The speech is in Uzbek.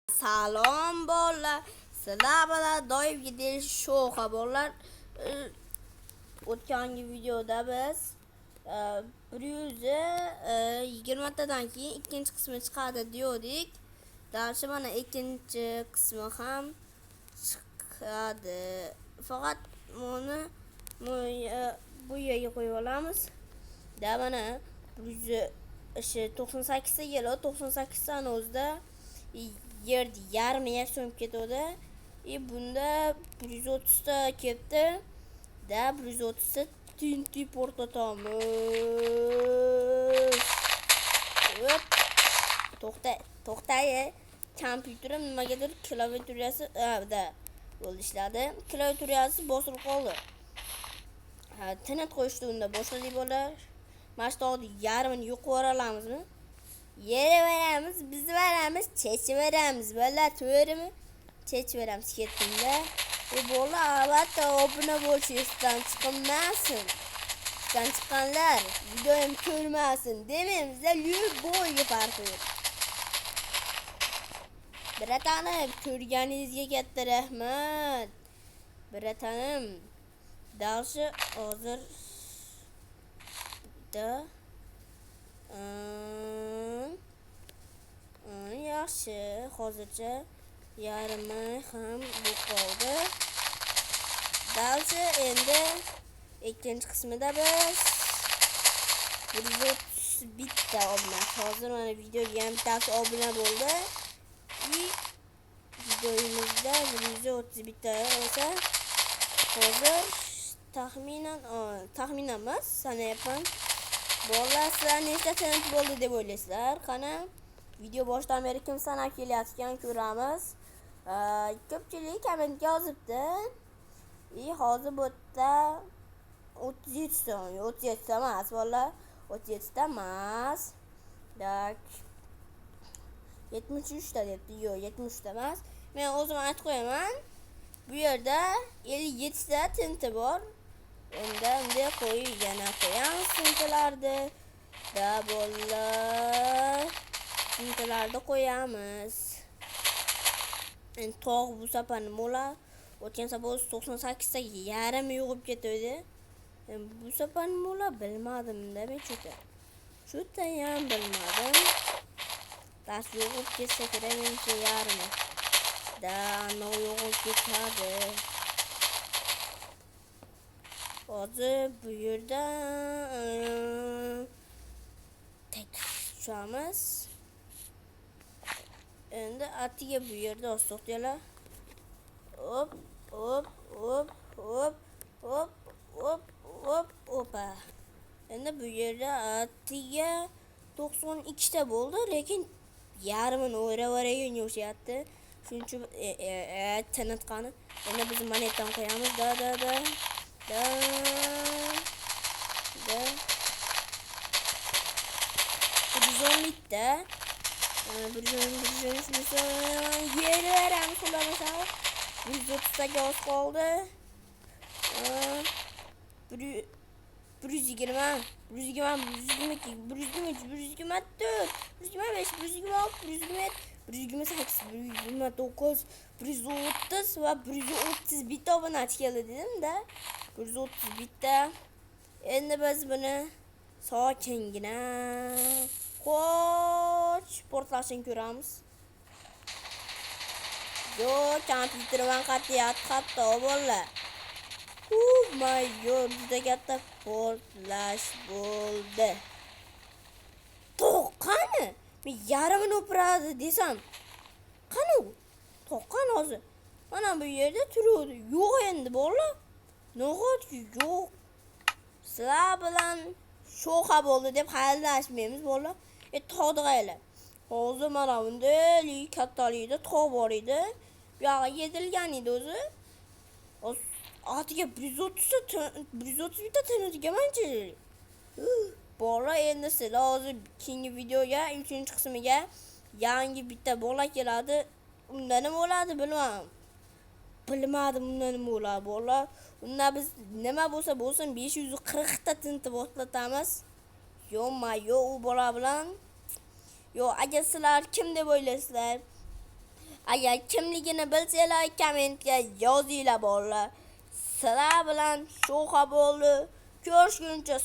Salom bolalar. Sizlar bilan doim gidish sho'xa bolalar. O'tgangi videoda biz 120 tadan keyin ikkinchi qismi chiqadi dedik. Darshi mana ikkinchi qismi ham chiqadi. Faqat buni bu yerga qo'yib olamiz. Da mana 98 ta gelo 98 tani o'zida yerdi yarmiga so'mib ketadi. Bunda 130 ta ketdi. Da 130 ta tinti portlatamiz. To'xtay. Kompyuterim nimagadir klaviaturasi da bo'ldi ishladi. Klaviaturasi bosilib qoldi. Tinit qo'yishdi unda boshladik bo'lar. Mashtoqni yarmini yuqoralamizmi? Yeraveramiz, biz veramiz, chechiveramiz. Balla to'g'rimi? Chechiveramiz ketdingda. Bola albatta obuna bo'lishingizdan chiqmasin. Chiqqanlar videoyim ko'rmasin demamizda любойga farqi yo'q. Biratanim ko'rganingizga katta rahmat. Biratanim darshi hozir da yaxshi, hozircha yarmi ham bu qoldi. Dalchi endi ikkinchi qismida biz 131 ta obuna. Hozir mana videoga ham bittasi obuna bo'ldi. Videomizda 131 ta bo'lsa, hozir taxminan emas, sanayapman. Bolalar sizlar nechta tinit bo'ldi deb o'ylaysizlar? Qani video boshidan beri kim sanab kelayotgan ko'ramiz. Ko'pchilik kommentga yozibdi. Hozir bu yerda 37 ta, 37 ta emas bolalar, 37 ta emas. Dak 73 ta debdi. Yo'q, 73 ta emas. Men o'zim aytib qo'yaman. Bu yerda 57 ta tinti bor. Unday qo'yib yana qo'yamiz tintilarni. Da bolalar tintilarni qo'yamiz. Tog' bu safar nima bo'lar? O'tgan safar 98 ta yarim yug'ib ketdi. Bu safar nima bo'lar bilmadim-da bechota. Shuta ham bilmadim. Tas yug'ib ketsa kerak menimcha yarmi. Da no yug'ib ketadi. Hozir bu yerda tekshiramiz. Endi atiga bu yerda to'xtaylar. Opa. Endi bu yerda atiga 92 ta bo'ldi, lekin yarmini o'ravergan o'xshyapti. Shuning uchun tinit qani. Endi biz monetadan qo'yamiz. Da 110 ta. 113 yeraveramiz xulosa. 130 taga oz qoldi. 120, 122, 123, 124, 125, 126, 127, 128, 129, 130 va 131 ta obunachi keldi dedim-da. 131 ta. Endi biz buni sokingina qo'ch portlashini ko'ramiz. Yo'q, kompyuterim qattiq bolalar. My god, juda katta portlash bo'ldi. To'qqani? Men yarmini o'piradi desam. Qani u? To'qqan hozir. Mana bu yerda turadi. Yo'q endi bolalar. Nahotki yo'q. Sizlar bilan sho'xa bo'ldi deb xayrlashmaymiz bolalar. Tog'dag'aylar. Hozir mana bunday kattalikda tog' bor edi. Bu yoqqa yetilgan edi o'zi. Atiga 130 ta tinitiga manchi. Bola endi sizlar hozir keyingi videoga 3-qismiga yangi bitta bola keladi. Unda nima bo'ladi bilmadim unda nima bo'ladi bola. Unda biz nima bo'lsa bo'lsin 540 ta tinti portlatamiz. Yo'q u bola bilan. Yo, agar sizlar kim deb o'ylaysizlar? Agar kimligini bilsanglar kommentga yozinglar bolalar. Sizlar bilan Shoxa bo'ldi. Ko'rishguncha